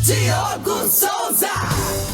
Diogo Souza.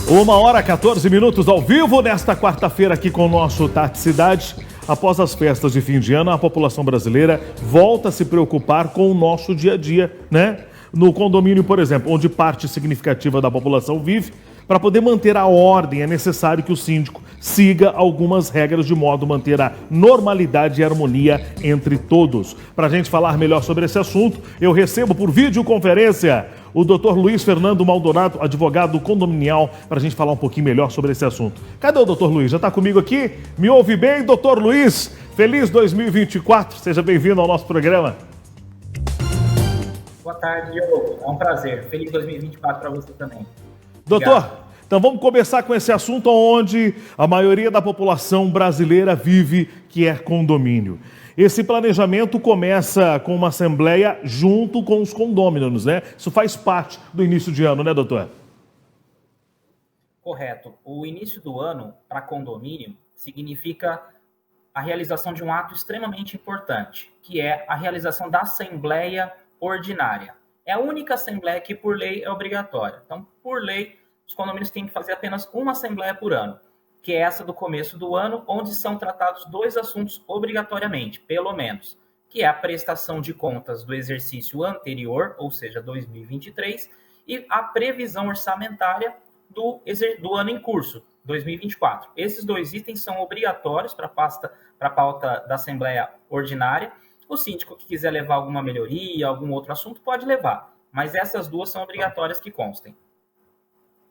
1h14 ao vivo nesta quarta-feira aqui com o nosso Tati Cidade. Após as festas de fim de ano, a população brasileira volta a se preocupar com o nosso dia a dia, né? No condomínio, por exemplo, onde parte significativa da população vive, para poder manter a ordem, é necessário que o síndico siga algumas regras de modo a manter a normalidade e harmonia entre todos. Para a gente falar melhor sobre esse assunto, eu recebo por videoconferência o Dr. Luiz Fernando Maldonado, advogado condominial, para a gente falar um pouquinho melhor sobre esse assunto. Cadê o Dr. Luiz? Já está comigo aqui? Me ouve bem, Dr. Luiz? Feliz 2024, seja bem-vindo ao nosso programa. Boa tarde, Diogo. É um prazer. Feliz 2024 para você também. Doutor, então vamos começar com esse assunto onde a maioria da população brasileira vive, que é condomínio. Esse planejamento começa com uma assembleia junto com os condôminos, né? Isso faz parte do início de ano, né, doutor? Correto. O início do ano para condomínio significa a realização de um ato extremamente importante, que é a realização da assembleia ordinária. É a única assembleia que, por lei, é obrigatória. Então, por lei, os condomínios têm que fazer apenas uma assembleia por ano, que é essa do começo do ano, onde são tratados dois assuntos obrigatoriamente, pelo menos, que é a prestação de contas do exercício anterior, ou seja, 2023, e a previsão orçamentária do ano em curso, 2024. Esses dois itens são obrigatórios para a pauta da Assembleia Ordinária. O síndico que quiser levar alguma melhoria, algum outro assunto, pode levar, mas essas duas são obrigatórias que constem.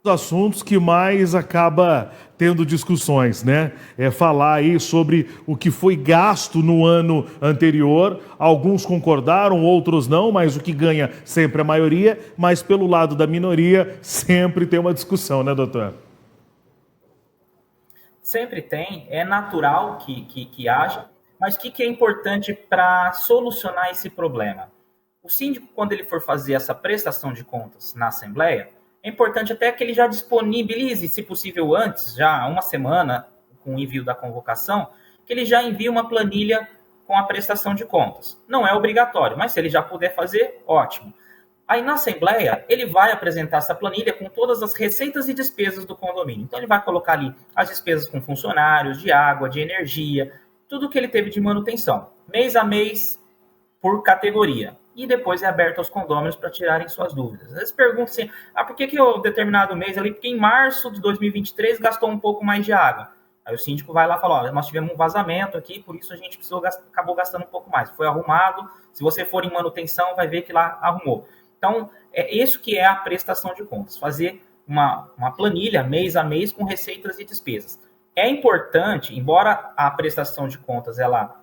Os assuntos que mais acaba tendo discussões, né? É falar aí sobre o que foi gasto no ano anterior. Alguns concordaram, outros não, mas o que ganha sempre a maioria. Mas pelo lado da minoria, sempre tem uma discussão, né, doutor? Sempre tem, é natural que haja, mas o que é importante para solucionar esse problema? O síndico, quando ele for fazer essa prestação de contas na Assembleia, é importante até que ele já disponibilize, se possível antes, já uma semana, com o envio da convocação, que ele já envie uma planilha com a prestação de contas. Não é obrigatório, mas se ele já puder fazer, ótimo. Aí na Assembleia, ele vai apresentar essa planilha com todas as receitas e despesas do condomínio. Então ele vai colocar ali as despesas com funcionários, de água, de energia, tudo que ele teve de manutenção, mês a mês, por categoria. E depois é aberto aos condôminos para tirarem suas dúvidas. Eles perguntam assim, por que eu determinado mês ali, porque em março de 2023 gastou um pouco mais de água. Aí o síndico vai lá e fala, nós tivemos um vazamento aqui, por isso a gente acabou gastando um pouco mais. Foi arrumado, se você for em manutenção, vai ver que lá arrumou. Então, é isso que é a prestação de contas, fazer uma planilha mês a mês com receitas e despesas. É importante, embora a prestação de contas ela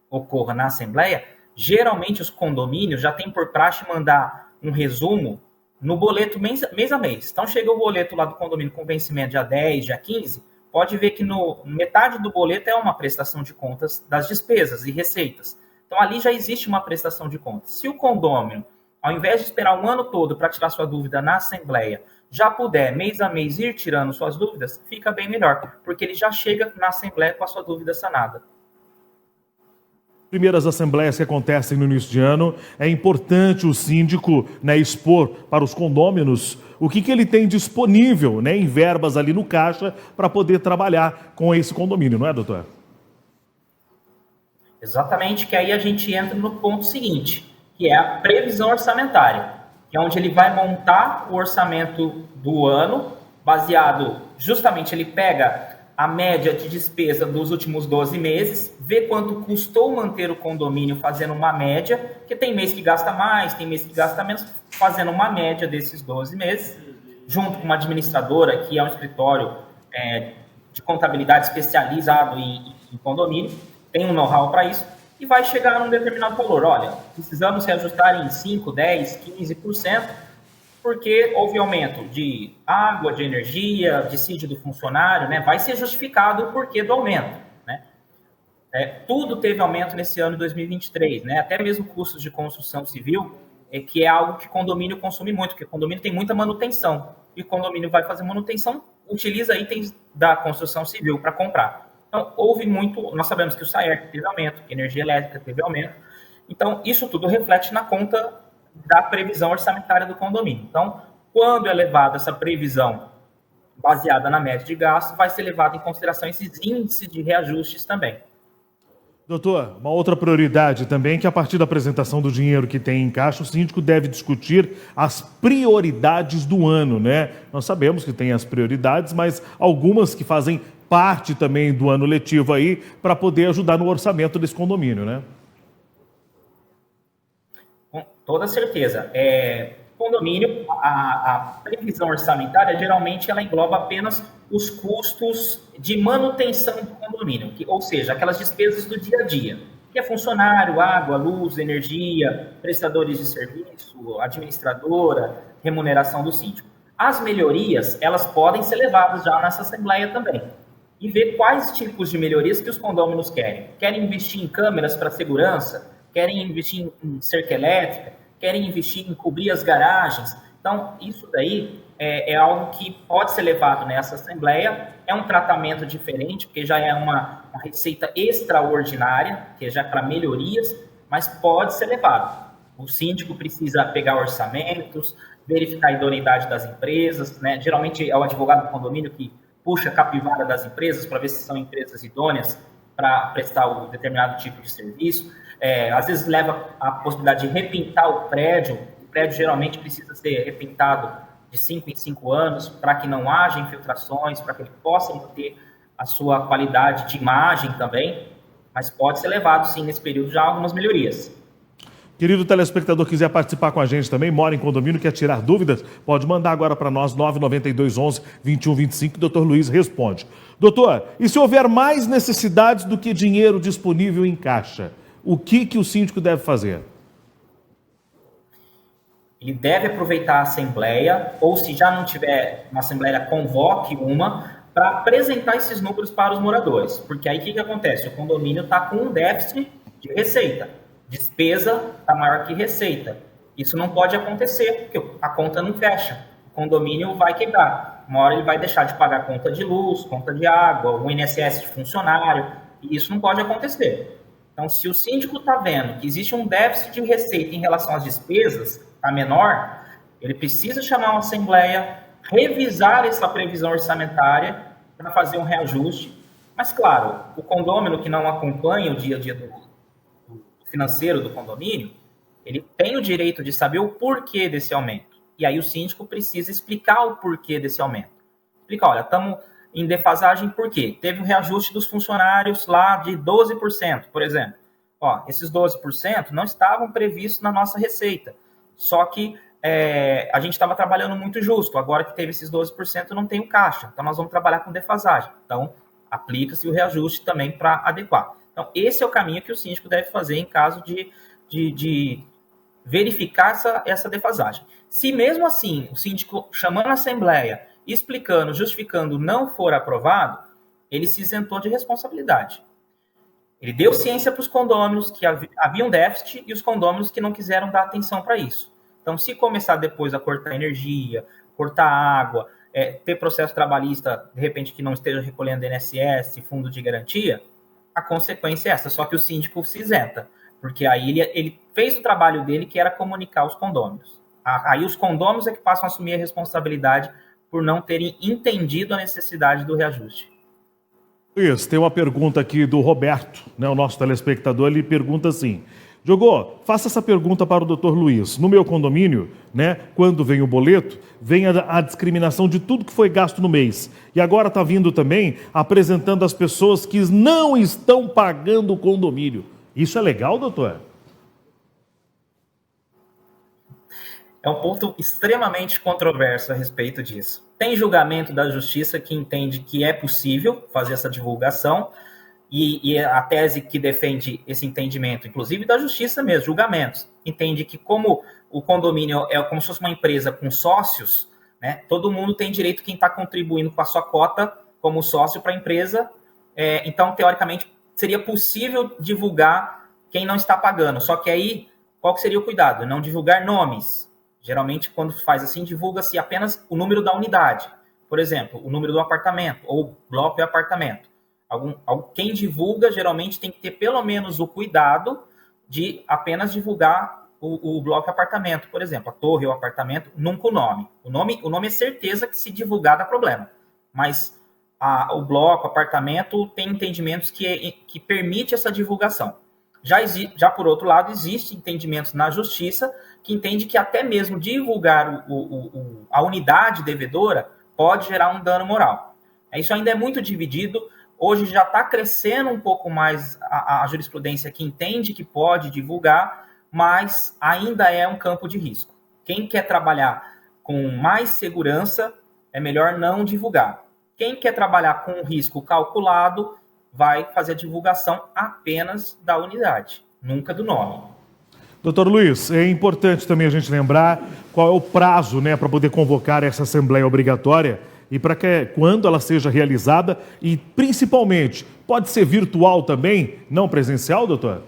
ocorra na Assembleia, geralmente os condomínios já têm por praxe mandar um resumo no boleto mês a mês. Então chega o boleto lá do condomínio com vencimento dia 10, dia 15, pode ver que metade do boleto é uma prestação de contas das despesas e receitas. Então ali já existe uma prestação de contas. Se o condômino, ao invés de esperar um ano todo para tirar sua dúvida na Assembleia, já puder mês a mês ir tirando suas dúvidas, fica bem melhor, porque ele já chega na Assembleia com a sua dúvida sanada. Primeiras assembleias que acontecem no início de ano, é importante o síndico, né, expor para os condôminos o que ele tem disponível, né, em verbas ali no caixa para poder trabalhar com esse condomínio, não é, doutor? Exatamente, que aí a gente entra no ponto seguinte, que é a previsão orçamentária, que é onde ele vai montar o orçamento do ano, baseado, justamente ele pega a média de despesa dos últimos 12 meses, vê quanto custou manter o condomínio fazendo uma média, porque tem mês que gasta mais, tem mês que gasta menos, fazendo uma média desses 12 meses, junto com uma administradora, que é um escritório de contabilidade especializado em condomínio, tem um know-how para isso, e vai chegar num determinado valor. Olha, precisamos reajustar em 5%, 10%, 15%, porque houve aumento de água, de energia, de dissídio do funcionário, né? Vai ser justificado o porquê do aumento, né? Tudo teve aumento nesse ano de 2023, né? Até mesmo custos de construção civil, que é algo que condomínio consome muito, porque condomínio tem muita manutenção, e o condomínio vai fazer manutenção, utiliza itens da construção civil para comprar. Então, houve muito, nós sabemos que o SAERC teve aumento, que a energia elétrica teve aumento, então isso tudo reflete na conta da previsão orçamentária do condomínio. Então, Quando é levada essa previsão baseada na média de gasto, vai ser levado em consideração esses índices de reajustes também. Doutor, uma outra prioridade também é que a partir da apresentação do dinheiro que tem em caixa, o síndico deve discutir as prioridades do ano, né? Nós sabemos que tem as prioridades, mas algumas que fazem parte também do ano letivo aí para poder ajudar no orçamento desse condomínio, né? Com toda certeza. Condomínio, a previsão orçamentária, geralmente, ela engloba apenas os custos de manutenção do condomínio, ou seja, aquelas despesas do dia a dia, que é funcionário, água, luz, energia, prestadores de serviço, administradora, remuneração do síndico. As melhorias, elas podem ser levadas já nessa assembleia também. E ver quais tipos de melhorias que os condôminos querem. Querem investir em câmeras para segurança? Querem investir em cerca elétrica? Querem investir em cobrir as garagens? Então, isso daí é algo que pode ser levado nessa assembleia. É um tratamento diferente, porque já é uma receita extraordinária, que já é para melhorias, mas pode ser levado. O síndico precisa pegar orçamentos, verificar a idoneidade das empresas, né? Geralmente é o advogado do condomínio que puxa a capivara das empresas para ver se são empresas idôneas para prestar um determinado tipo de serviço. Às vezes leva a possibilidade de repintar o prédio geralmente precisa ser repintado de 5 em 5 anos para que não haja infiltrações, para que ele possa manter a sua qualidade de imagem também, mas pode ser levado sim nesse período já algumas melhorias. Querido telespectador, quiser participar com a gente também, mora em condomínio, quer tirar dúvidas, pode mandar agora para nós, 99211-2125, que o doutor Luiz responde. Doutor, e se houver mais necessidades do que dinheiro disponível em caixa, o que o síndico deve fazer? Ele deve aproveitar a assembleia, ou se já não tiver uma assembleia, convoque uma, para apresentar esses números para os moradores. Porque aí o que acontece? O condomínio está com um déficit de receita. Despesa está maior que receita. Isso não pode acontecer, porque a conta não fecha. O condomínio vai quebrar. Uma hora ele vai deixar de pagar conta de luz, conta de água, o INSS de funcionário, e isso não pode acontecer. Então, se o síndico está vendo que existe um déficit de receita em relação às despesas, está menor, ele precisa chamar uma assembleia, revisar essa previsão orçamentária para fazer um reajuste. Mas, claro, o condômino que não acompanha o dia a dia do financeiro do condomínio, ele tem o direito de saber o porquê desse aumento. E aí o síndico precisa explicar o porquê desse aumento. Explicar, olha, estamos em defasagem por quê? Teve um reajuste dos funcionários lá de 12%, por exemplo. Esses 12% não estavam previstos na nossa receita. Só que a gente estava trabalhando muito justo. Agora que teve esses 12%, não tem o caixa. Então, nós vamos trabalhar com defasagem. Então, aplica-se o reajuste também para adequar. Então, esse é o caminho que o síndico deve fazer em caso de verificar essa defasagem. Se mesmo assim o síndico chamando a assembleia, explicando, justificando, não for aprovado, ele se isentou de responsabilidade. Ele deu ciência para os condôminos que havia um déficit e os condôminos que não quiseram dar atenção para isso. Então, se começar depois a cortar energia, cortar água, ter processo trabalhista, de repente, que não esteja recolhendo INSS, fundo de garantia, a consequência é essa, só que o síndico se isenta, porque aí ele fez o trabalho dele, que era comunicar aos condôminos. Aí os condôminos é que passam a assumir a responsabilidade por não terem entendido a necessidade do reajuste. Isso, tem uma pergunta aqui do Roberto, né, o nosso telespectador, ele pergunta assim: Diogo, faça essa pergunta para o Dr. Luiz. No meu condomínio, né, quando vem o boleto, vem a discriminação de tudo que foi gasto no mês. E agora está vindo também apresentando as pessoas que não estão pagando o condomínio. Isso é legal, doutor? É um ponto extremamente controverso a respeito disso. Tem julgamento da justiça que entende que é possível fazer essa divulgação, e a tese que defende esse entendimento, inclusive da justiça mesmo, julgamentos, entende que como o condomínio é como se fosse uma empresa com sócios, né, todo mundo tem direito, quem está contribuindo com a sua cota como sócio para a empresa, então, teoricamente, seria possível divulgar quem não está pagando, só que aí, qual que seria o cuidado? Não divulgar nomes. Geralmente, quando faz assim, divulga-se apenas o número da unidade, por exemplo, o número do apartamento, ou bloco de apartamento. Quem divulga, geralmente, tem que ter pelo menos o cuidado de apenas divulgar o bloco apartamento, por exemplo, a torre ou apartamento, nunca o nome. O nome é certeza que se divulgar dá problema, mas o bloco, apartamento, tem entendimentos que permite essa divulgação. Já por outro lado, existem entendimentos na justiça que entende que até mesmo divulgar a unidade devedora pode gerar um dano moral. Isso ainda é muito dividido. Hoje já está crescendo um pouco mais a jurisprudência que entende que pode divulgar, mas ainda é um campo de risco. Quem quer trabalhar com mais segurança, é melhor não divulgar. Quem quer trabalhar com risco calculado, vai fazer a divulgação apenas da unidade, nunca do nome. Doutor Luiz, é importante também a gente lembrar qual é o prazo, né, para poder convocar essa assembleia obrigatória e para que quando ela seja realizada e, principalmente, pode ser virtual também, não presencial, doutor?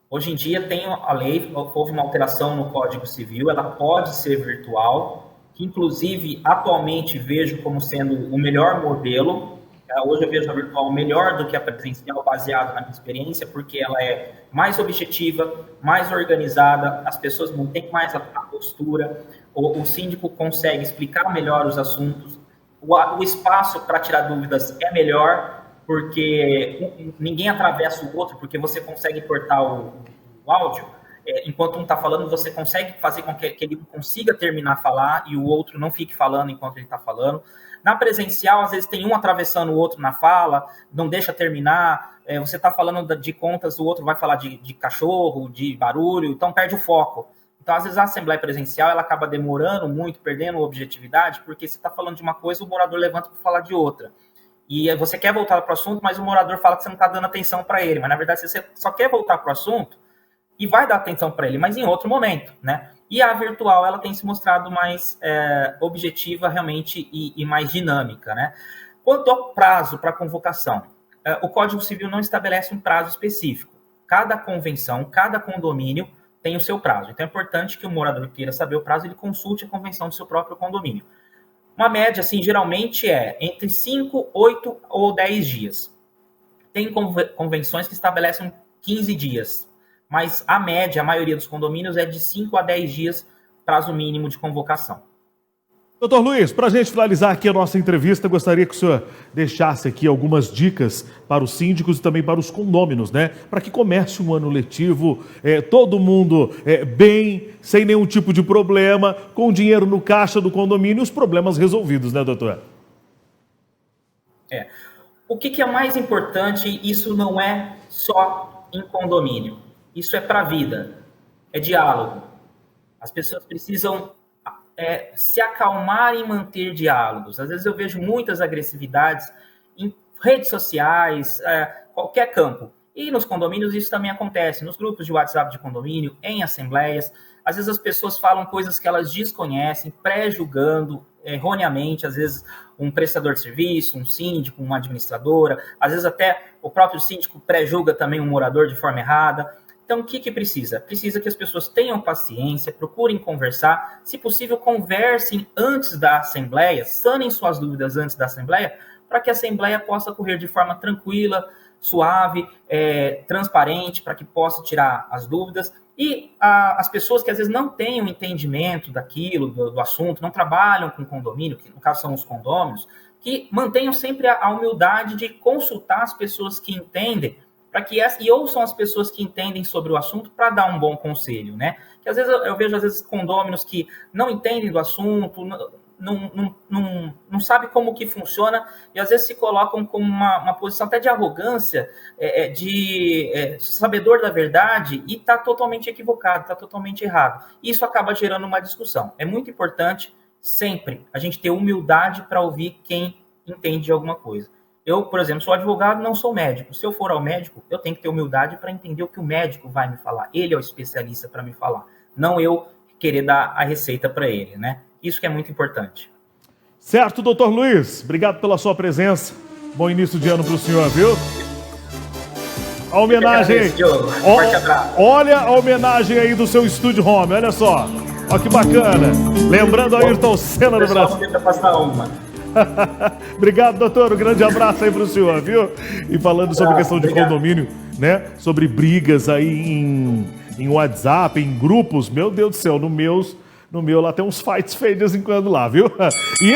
Hoje em dia tem a lei, houve uma alteração no Código Civil, ela pode ser virtual, que inclusive atualmente vejo como sendo o melhor modelo. Hoje eu vejo a virtual melhor do que a presencial, baseado na minha experiência, porque ela é mais objetiva, mais organizada, as pessoas mantêm mais a postura, o síndico consegue explicar melhor os assuntos, o espaço para tirar dúvidas é melhor, porque ninguém atravessa o outro, porque você consegue cortar o áudio, enquanto um está falando, você consegue fazer com que ele consiga terminar a falar e o outro não fique falando enquanto ele está falando. Na presencial, às vezes tem um atravessando o outro na fala, não deixa terminar, você está falando de contas, o outro vai falar de cachorro, de barulho, então perde o foco. Então, às vezes, a assembleia presencial ela acaba demorando muito, perdendo objetividade, porque você está falando de uma coisa, o morador levanta para falar de outra. E você quer voltar para o assunto, mas o morador fala que você não está dando atenção para ele. Mas, na verdade, você só quer voltar para o assunto e vai dar atenção para ele, mas em outro momento, né? E a virtual, ela tem se mostrado mais objetiva, realmente, e mais dinâmica, né? Quanto ao prazo para convocação, o Código Civil não estabelece um prazo específico. Cada convenção, cada condomínio tem o seu prazo. Então, é importante que o morador queira saber o prazo, ele consulte a convenção do seu próprio condomínio. Uma média, assim, geralmente é entre 5, 8 ou 10 dias. Tem convenções que estabelecem 15 dias, mas a média, a maioria dos condomínios é de 5 a 10 dias, prazo mínimo de convocação. Doutor Luiz, para a gente finalizar aqui a nossa entrevista, gostaria que o senhor deixasse aqui algumas dicas para os síndicos e também para os condôminos, né? Para que comece um ano letivo, todo mundo bem, sem nenhum tipo de problema, com dinheiro no caixa do condomínio e os problemas resolvidos, né, doutor? O que é mais importante, isso não é só em condomínio, isso é para a vida, é diálogo. As pessoas precisam se acalmar e manter diálogos. Às vezes eu vejo muitas agressividades em redes sociais, qualquer campo. E nos condomínios isso também acontece, nos grupos de WhatsApp de condomínio, em assembleias. Às vezes as pessoas falam coisas que elas desconhecem, pré-julgando erroneamente, às vezes um prestador de serviço, um síndico, uma administradora, às vezes até o próprio síndico pré-julga também um morador de forma errada. Então, o que precisa? Precisa que as pessoas tenham paciência, procurem conversar, se possível, conversem antes da assembleia, sanem suas dúvidas antes da assembleia, para que a assembleia possa correr de forma tranquila, suave, transparente, para que possa tirar as dúvidas. E as pessoas que às vezes não têm o entendimento daquilo, do assunto, não trabalham com condomínio, que no caso são os condôminos, que mantenham sempre a humildade de consultar as pessoas que entendem, e ouçam as pessoas que entendem sobre o assunto para dar um bom conselho, né? Que às vezes eu vejo condôminos que não entendem do assunto, não sabem como que funciona e às vezes se colocam como uma posição até de arrogância, de sabedor da verdade e está totalmente equivocado, está totalmente errado. Isso acaba gerando uma discussão. É muito importante sempre a gente ter humildade para ouvir quem entende de alguma coisa. Eu, por exemplo, sou advogado, não sou médico. Se eu for ao médico, eu tenho que ter humildade para entender o que o médico vai me falar. Ele é o especialista para me falar, não eu querer dar a receita para ele, né? Isso que é muito importante. Certo, doutor Luiz. Obrigado pela sua presença. Bom início de ano para o senhor, viu? A homenagem aí. Forte abraço. Olha a homenagem aí do seu estúdio home, olha só. Olha que bacana. Lembrando a Ayrton Senna do Brasil. Tenta passar uma. Obrigado, doutor. Um grande abraço aí pro senhor, viu? E falando sobre questão de Obrigado. condomínio, né? Sobre brigas aí em WhatsApp, em grupos. Meu Deus do céu, no meu lá tem uns fights feios de vez em quando lá, viu? E